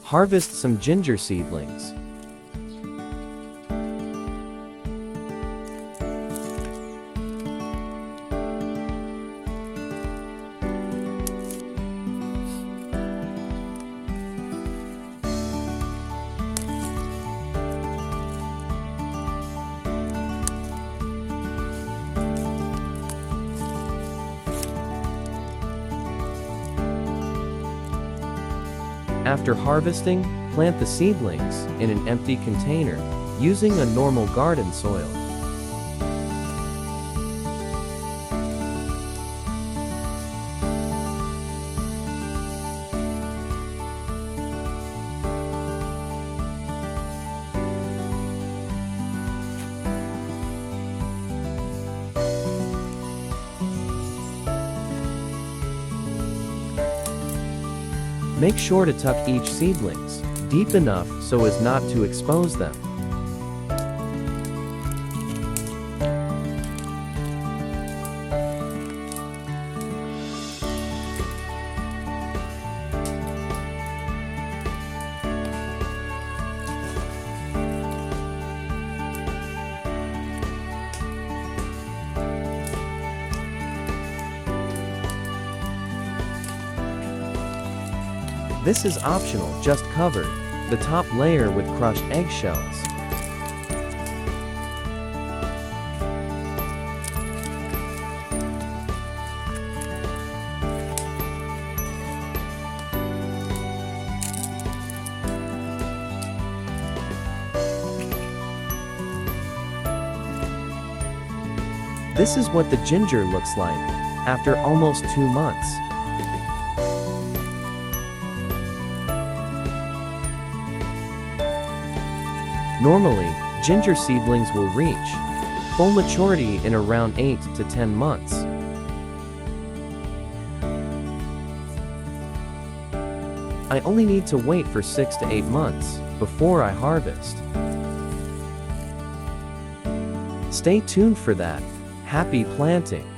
Harvest some ginger seedlings. After harvesting, plant the seedlings in an empty container, using a normal garden soil. Make sure to tuck each seedlings deep enough so as not to expose them. This is optional, just cover the top layer with crushed eggshells. This is what the ginger looks like after almost 2 months. Normally, ginger seedlings will reach full maturity in around 8 to 10 months. I only need to wait for 6 to 8 months before I harvest. Stay tuned for that. Happy planting!